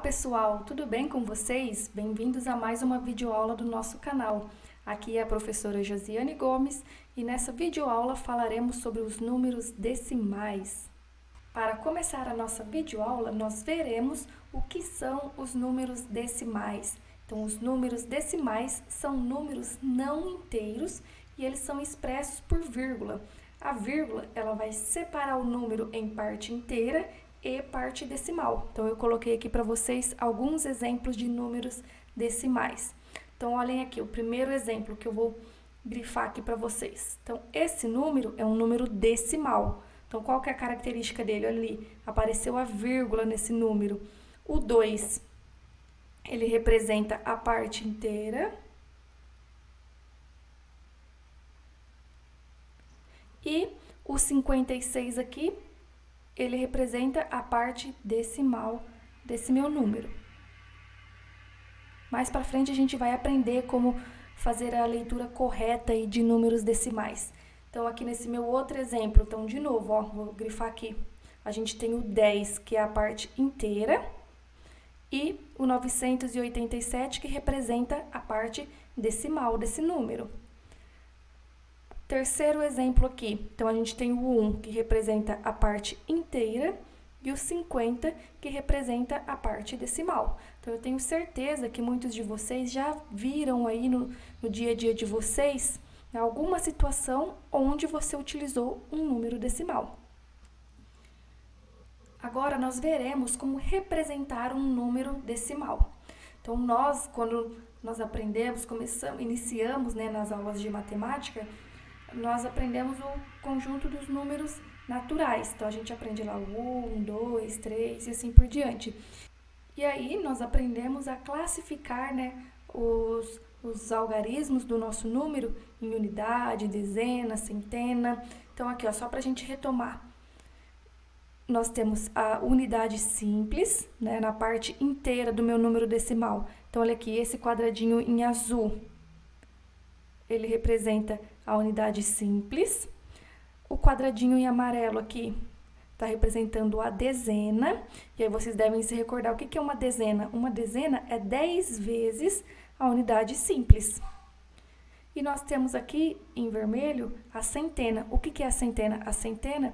pessoal, tudo bem com vocês? Bem-vindos a mais uma videoaula do nosso canal. Aqui é a professora Josiane Gomes e nessa videoaula falaremos sobre os números decimais. Para começar a nossa videoaula, nós veremos o que são os números decimais. Então, os números decimais são números não inteiros e eles são expressos por vírgula. A vírgula, ela vai separar o número em parte inteira e parte decimal. Então, eu coloquei aqui para vocês alguns exemplos de números decimais. Então, olhem aqui, o primeiro exemplo que eu vou grifar aqui para vocês. Então, esse número é um número decimal. Então, qual que é a característica dele? Olha ali, apareceu a vírgula nesse número. O 2, ele representa a parte inteira. E o 56 aqui, ele representa a parte decimal desse meu número. Mais para frente a gente vai aprender como fazer a leitura correta aí de números decimais. Então, aqui nesse meu outro exemplo, então, de novo, ó, vou grifar aqui. A gente tem o 10, que é a parte inteira, e o 987, que representa a parte decimal desse número. Terceiro exemplo aqui, então a gente tem o 1, que representa a parte inteira, e o 50, que representa a parte decimal. Então, eu tenho certeza que muitos de vocês já viram aí no dia a dia de vocês, em alguma situação onde você utilizou um número decimal. Agora, nós veremos como representar um número decimal. Então, quando nós aprendemos, iniciamos, né, nas aulas de matemática, nós aprendemos o conjunto dos números naturais. Então, a gente aprende lá o 1, 2, 3 e assim por diante. E aí, nós aprendemos a classificar, né, os algarismos do nosso número em unidade, dezena, centena. Então, aqui, ó, só para a gente retomar. Nós temos a unidade simples, né, na parte inteira do meu número decimal. Então, olha aqui, esse quadradinho em azul, ele representa a unidade simples. O quadradinho em amarelo aqui está representando a dezena. E aí vocês devem se recordar o que é uma dezena. Uma dezena é 10 vezes a unidade simples. E nós temos aqui em vermelho a centena. O que é a centena? A centena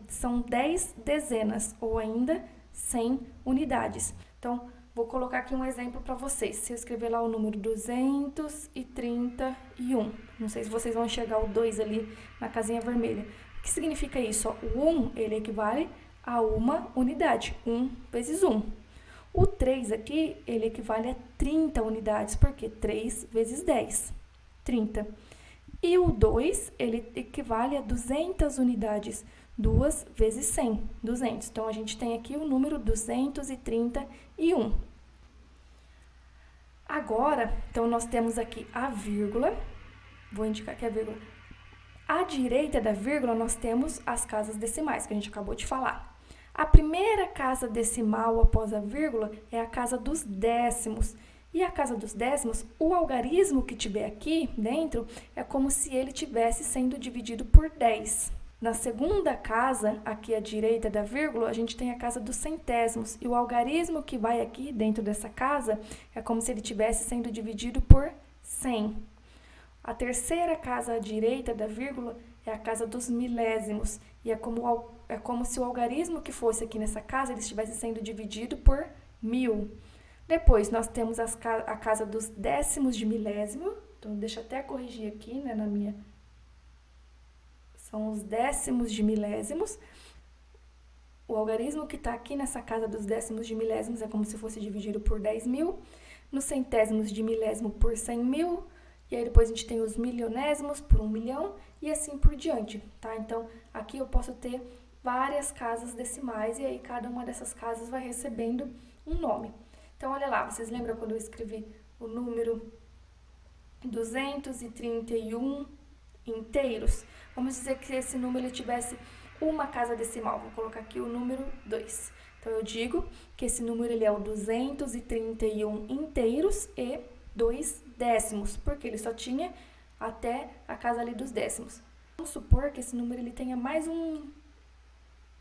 são 10 dezenas, ou ainda 100 unidades. Então, vou colocar aqui um exemplo para vocês. Se eu escrever lá o número 231, não sei se vocês vão enxergar o 2 ali na casinha vermelha. O que significa isso? O 1, ele equivale a uma unidade, 1 vezes 1. O 3 aqui, ele equivale a 30 unidades, porque 3 vezes 10, 30. E o 2, ele equivale a 200 unidades, 2 vezes 100, 200. Então, a gente tem aqui o número 231. Agora, então, nós temos aqui a vírgula. Vou indicar aqui a vírgula. À direita da vírgula, nós temos as casas decimais, que a gente acabou de falar. A primeira casa decimal após a vírgula é a casa dos décimos. E a casa dos décimos, o algarismo que tiver aqui dentro, é como se ele tivesse sendo dividido por 10. Na segunda casa, aqui à direita da vírgula, a gente tem a casa dos centésimos. E o algarismo que vai aqui dentro dessa casa é como se ele tivesse sendo dividido por 100. A terceira casa à direita da vírgula é a casa dos milésimos. E é como se o algarismo que fosse aqui nessa casa ele estivesse sendo dividido por 1000. Depois, nós temos a casa dos décimos de milésimo. Então, deixa eu até corrigir aqui, né, na minha... São os décimos de milésimos. O algarismo que está aqui nessa casa dos décimos de milésimos é como se fosse dividido por 10.000. Nos centésimos de milésimo por 100.000. E aí depois a gente tem os milionésimos por 1 milhão e assim por diante, tá? Então, aqui eu posso ter várias casas decimais e aí cada uma dessas casas vai recebendo um nome. Então, olha lá, vocês lembram quando eu escrevi o número 231 inteiros? Vamos dizer que esse número ele tivesse uma casa decimal. Vou colocar aqui o número 2. Então, eu digo que esse número ele é o 231 inteiros e 2 décimos, porque ele só tinha até a casa ali dos décimos. Vamos supor que esse número ele tenha mais um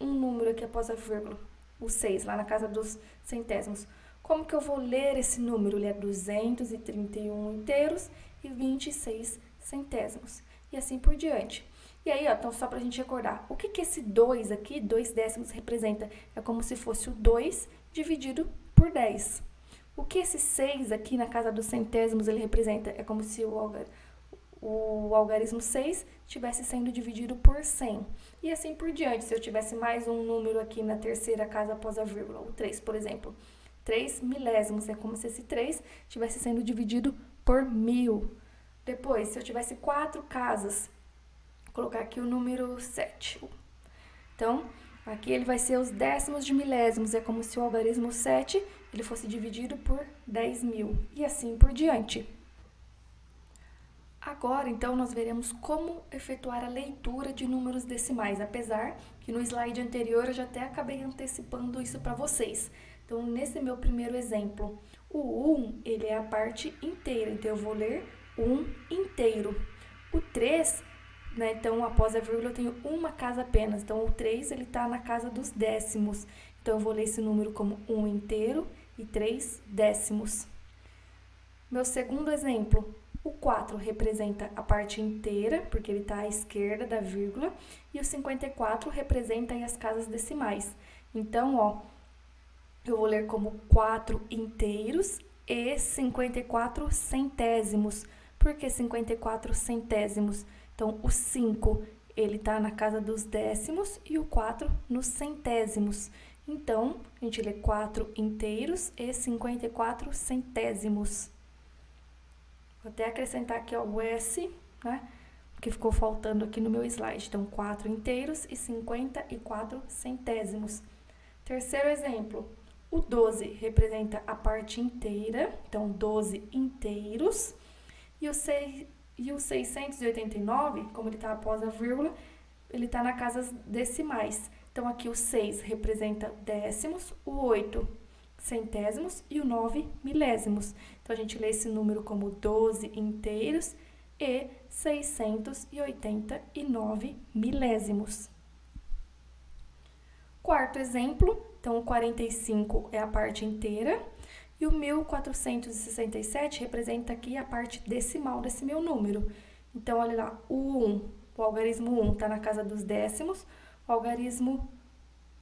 número aqui após a vírgula, o 6, lá na casa dos centésimos. Como que eu vou ler esse número? Ele é 231 inteiros e 26 centésimos. E assim por diante. E aí, ó, então só pra gente recordar, o que que esse 2 aqui, 2 décimos, representa? É como se fosse o 2 dividido por 10. O que esse 6 aqui na casa dos centésimos ele representa? É como se o algarismo 6 estivesse sendo dividido por 100. E assim por diante, se eu tivesse mais um número aqui na terceira casa após a vírgula, o 3, por exemplo. 3 milésimos, é como se esse 3 estivesse sendo dividido por 1000. Depois, se eu tivesse 4 casas, vou colocar aqui o número 7. Então, aqui ele vai ser os décimos de milésimos, é como se o algarismo 7 ele fosse dividido por 10.000, e assim por diante. Agora, então, nós veremos como efetuar a leitura de números decimais, apesar que no slide anterior eu já até acabei antecipando isso para vocês. Então, nesse meu primeiro exemplo, o 1, ele é a parte inteira, então eu vou ler 1 inteiro. O 3, né, então, após a vírgula eu tenho uma casa apenas, então o 3, ele está na casa dos décimos. Então, eu vou ler esse número como 1 inteiro e 3 décimos. Meu segundo exemplo, o 4 representa a parte inteira, porque ele está à esquerda da vírgula, e o 54 representa aí as casas decimais. Então, ó, eu vou ler como 4 inteiros e 54 centésimos. Por que 54 centésimos? Então, o 5, ele está na casa dos décimos e o 4 nos centésimos. Então, a gente lê 4 inteiros e 54 centésimos. Vou até acrescentar aqui ó, o S, né? Que ficou faltando aqui no meu slide. Então, 4 inteiros e 54 centésimos. Terceiro exemplo, o 12 representa a parte inteira, então 12 inteiros. E o 689, como ele está após a vírgula, ele está na casa decimais. Então, aqui o 6 representa décimos, o 8 centésimos e o 9 milésimos. Então, a gente lê esse número como 12 inteiros e 689 milésimos. Quarto exemplo, então o 45 é a parte inteira e o 1467 representa aqui a parte decimal desse meu número. Então, olha lá, o algarismo 1 está na casa dos décimos, o algarismo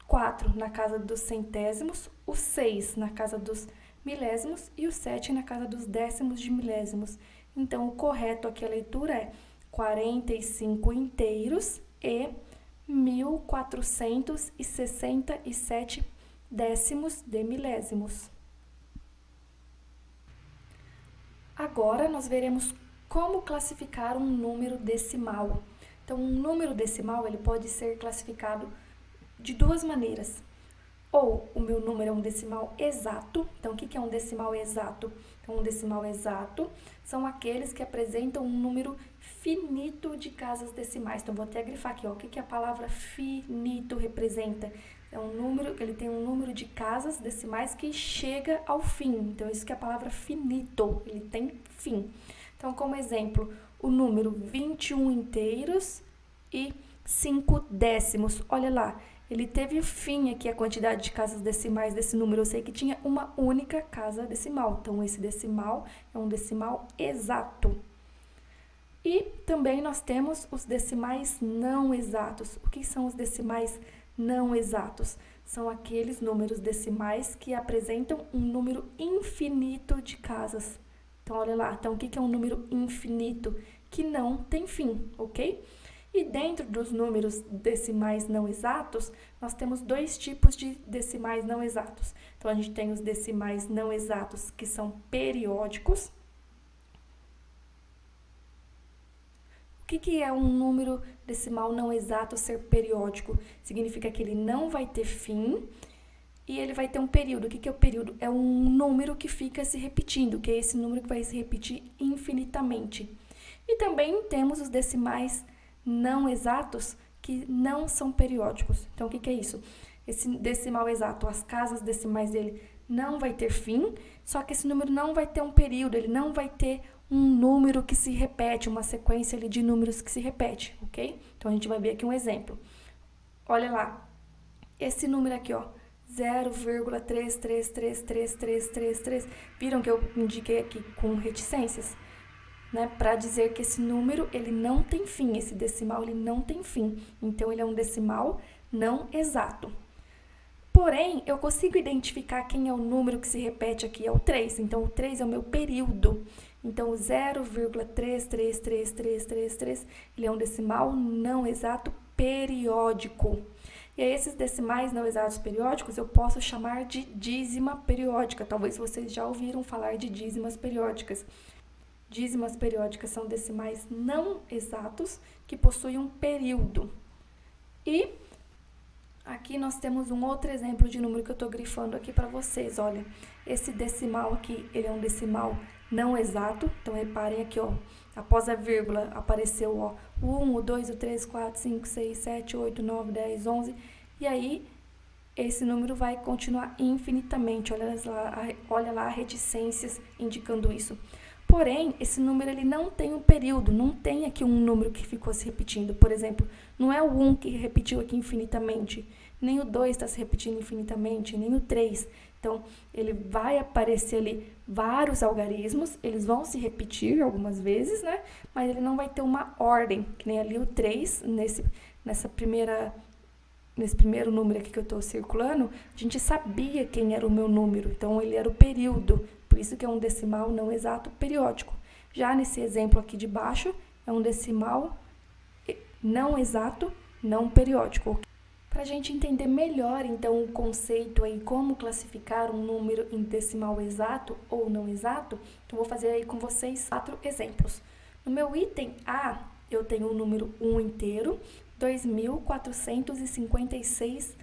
4 na casa dos centésimos, o 6 na casa dos milésimos e o 7 na casa dos décimos de milésimos. Então, o correto aqui a leitura é 45 inteiros e 1467 décimos de milésimos. Agora, nós veremos como classificar um número decimal. Então, um número decimal ele pode ser classificado de duas maneiras. Ou o meu número é um decimal exato. Então, o que é um decimal exato? Então, um decimal exato são aqueles que apresentam um número finito de casas decimais. Então, vou até grifar aqui, ó, o que a palavra finito representa? É um número, ele tem um número de casas decimais que chega ao fim. Então, isso que é a palavra finito, ele tem fim. Então, como exemplo, o número 21 inteiros e 5 décimos. Olha lá, ele teve fim aqui a quantidade de casas decimais desse número. Eu sei que tinha uma única casa decimal. Então, esse decimal é um decimal exato. E também nós temos os decimais não exatos. O que são os decimais não exatos? São aqueles números decimais que apresentam um número infinito de casas. Então, olha lá. Então, o que é um número infinito? Que não tem fim, ok? E dentro dos números decimais não exatos, nós temos dois tipos de decimais não exatos. Então, a gente tem os decimais não exatos, que são periódicos. O que é um número decimal não exato ser periódico? Significa que ele não vai ter fim e ele vai ter um período. O que é o período? É um número que fica se repetindo, que é esse número que vai se repetir infinitamente. E também temos os decimais não exatos que não são periódicos. Então, o que é isso? Esse decimal exato, as casas decimais dele não vai ter fim, só que esse número não vai ter um período, ele não vai ter um número que se repete, uma sequência ali de números que se repete, ok? Então, a gente vai ver aqui um exemplo. Olha lá, esse número aqui, ó, 0,333333. Viram que eu indiquei aqui com reticências? Né? Para dizer que esse número, ele não tem fim, esse decimal, ele não tem fim. Então, ele é um decimal não exato. Porém, eu consigo identificar quem é o número que se repete aqui, é o 3. Então, o 3 é o meu período. Então, o 0,333333, ele é um decimal não exato periódico. E aí, esses decimais não exatos periódicos, eu posso chamar de dízima periódica. Talvez vocês já ouviram falar de dízimas periódicas. Dízimas periódicas são decimais não exatos que possuem um período. E aqui nós temos um outro exemplo de número que eu estou grifando aqui para vocês. Olha, esse decimal aqui, ele é um decimal não exato. Então, reparem aqui, ó, após a vírgula apareceu, ó, o 1, o 2, o 3, 4, 5, 6, 7, 8, 9, 10, 11. E aí, esse número vai continuar infinitamente. Olha lá reticências indicando isso. Porém, esse número ele não tem um período, não tem aqui um número que ficou se repetindo. Por exemplo, não é o 1 que repetiu aqui infinitamente, nem o 2 está se repetindo infinitamente, nem o 3. Então, ele vai aparecer ali vários algarismos, eles vão se repetir algumas vezes, né? Mas ele não vai ter uma ordem, que nem ali o 3, nesse primeiro número aqui que eu estou circulando, a gente sabia quem era o meu número, então ele era o período. Por isso que é um decimal não exato periódico. Já nesse exemplo aqui de baixo, é um decimal não exato, não periódico. Para a gente entender melhor, então, o conceito aí, como classificar um número em decimal exato ou não exato, então vou fazer aí com vocês 4 exemplos. No meu item A, eu tenho o número 1 inteiro, 2.456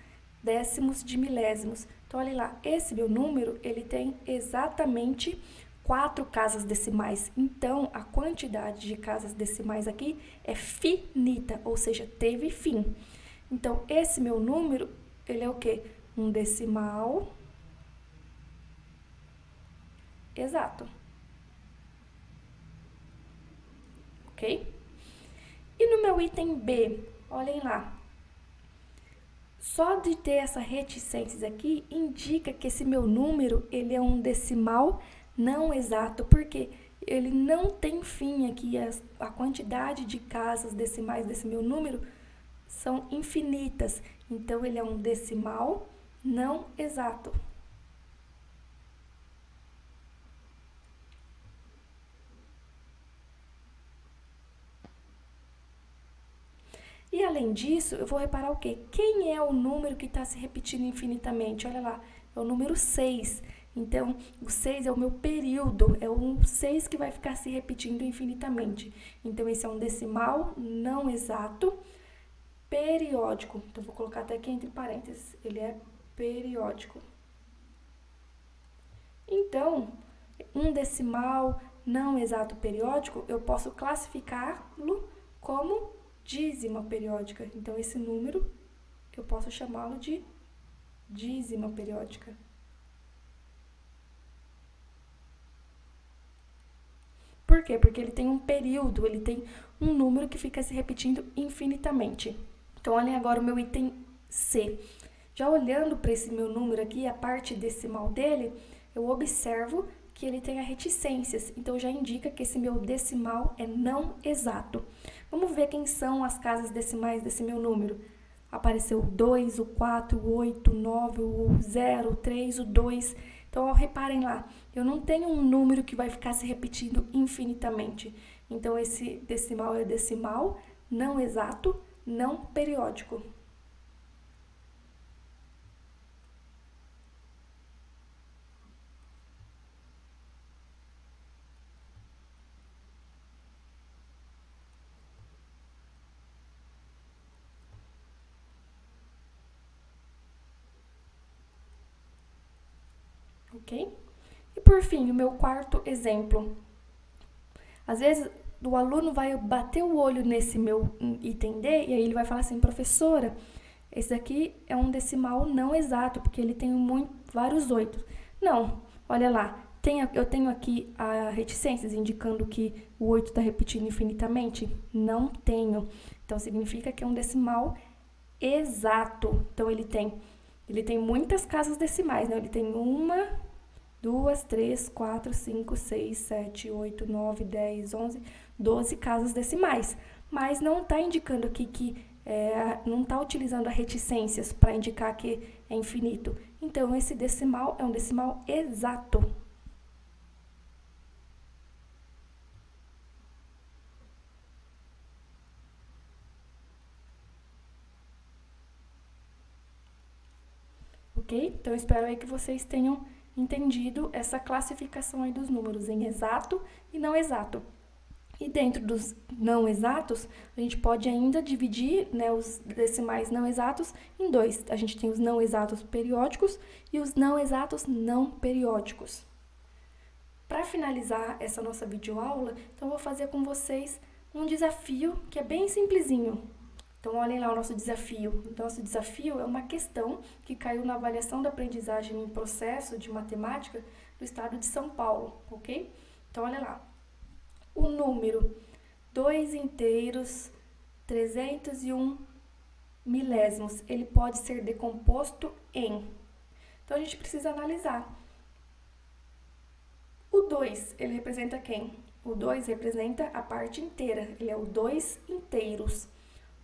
décimos de milésimos. Então, olha lá, esse meu número, ele tem exatamente 4 casas decimais. Então, a quantidade de casas decimais aqui é finita, ou seja, teve fim. Então, esse meu número, ele é o quê? Um decimal exato. Ok? E no meu item B, olhem lá. Só de ter essa reticências aqui, indica que esse meu número, ele é um decimal não exato, porque ele não tem fim aqui, a quantidade de casas decimais desse meu número são infinitas, então ele é um decimal não exato. E além disso, eu vou reparar o quê? Quem é o número que está se repetindo infinitamente? Olha lá, é o número 6. Então, o 6 é o meu período, é o 6 que vai ficar se repetindo infinitamente. Então, esse é um decimal não exato, periódico. Então, vou colocar até aqui entre parênteses, ele é periódico. Então, um decimal não exato periódico, eu posso classificá-lo como dízima periódica. Então, esse número, eu posso chamá-lo de dízima periódica. Por quê? Porque ele tem um período, ele tem um número que fica se repetindo infinitamente. Então, olhem agora o meu item C. Já olhando para esse meu número aqui, a parte decimal dele, eu observo que ele tem reticências, então já indica que esse meu decimal é não exato. Vamos ver quem são as casas decimais desse meu número. Apareceu o 2, o 4, o 8, o 9, o 0, o 3, o 2. Então, ó, reparem lá, eu não tenho um número que vai ficar se repetindo infinitamente. Então, esse decimal é decimal não exato, não periódico. Ok? E por fim, o meu quarto exemplo. Às vezes, o aluno vai bater o olho nesse meu item D e aí ele vai falar assim, professora, esse daqui é um decimal não exato, porque ele tem vários 8. Não, olha lá, eu tenho aqui a reticências indicando que o 8 está repetindo infinitamente? Não tenho. Então, significa que é um decimal exato. Então, ele tem Ele tem muitas casas decimais, né? Ele tem 1, 2, 3, 4, 5, 6, 7, 8, 9, 10, 11, 12 casas decimais. Mas não está indicando aqui que não está utilizando a reticências para indicar que é infinito. Então, esse decimal é um decimal exato. Ok? Então, espero aí que vocês tenham entendido essa classificação aí dos números em exato e não exato. E dentro dos não exatos, a gente pode ainda dividir, né, os decimais não exatos em dois. A gente tem os não exatos periódicos e os não exatos não periódicos. Para finalizar essa nossa videoaula, então eu vou fazer com vocês um desafio que é bem simplesinho. Então, olhem lá o nosso desafio. O nosso desafio é uma questão que caiu na avaliação da aprendizagem em processo de matemática do estado de São Paulo, ok? Então, olha lá. O número 2 inteiros 301 milésimos, ele pode ser decomposto em... Então, a gente precisa analisar. O 2, ele representa quem? O 2 representa a parte inteira, ele é o 2 inteiros.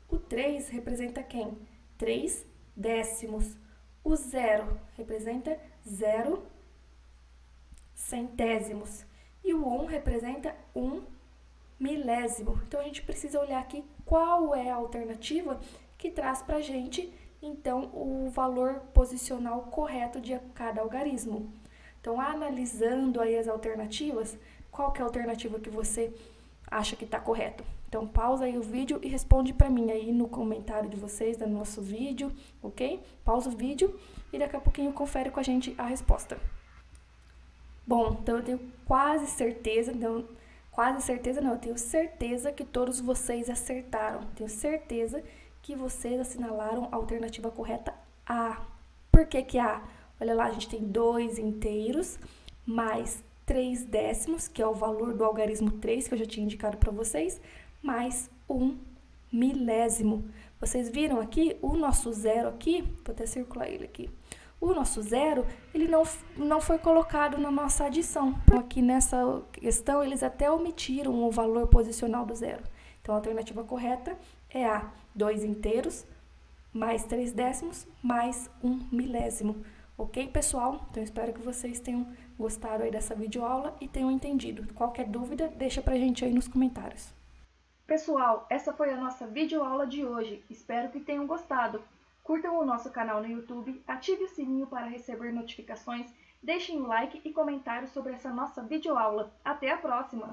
O 3 representa quem? 3 décimos. O 0 representa 0 centésimos. E o 1 representa 1 milésimo. Então, a gente precisa olhar aqui qual é a alternativa que traz para a gente, então, o valor posicional correto de cada algarismo. Então, analisando aí as alternativas, qual que é a alternativa que você acha que está correto? Então, pausa aí o vídeo e responde para mim aí no comentário de vocês, do nosso vídeo, ok? Pausa o vídeo e daqui a pouquinho confere com a gente a resposta. Bom, então eu tenho quase certeza, eu tenho certeza que todos vocês acertaram. Tenho certeza que vocês assinalaram a alternativa correta A. Por que que A? Olha lá, a gente tem 2 inteiros mais 3 décimos, que é o valor do algarismo 3, que eu já tinha indicado para vocês, mais 1 milésimo. Vocês viram aqui o nosso zero aqui? Vou até circular ele aqui. O nosso zero, ele não foi colocado na nossa adição. Aqui nessa questão, eles até omitiram o valor posicional do zero. Então, a alternativa correta é A, 2 inteiros, mais 3 décimos, mais 1 milésimo. Ok, pessoal? Então, espero que vocês tenham gostado aí dessa videoaula e tenham entendido. Qualquer dúvida, deixa pra gente aí nos comentários. Pessoal, essa foi a nossa videoaula de hoje. Espero que tenham gostado. Curtam o nosso canal no YouTube, ative o sininho para receber notificações, deixem um like e comentário sobre essa nossa videoaula. Até a próxima!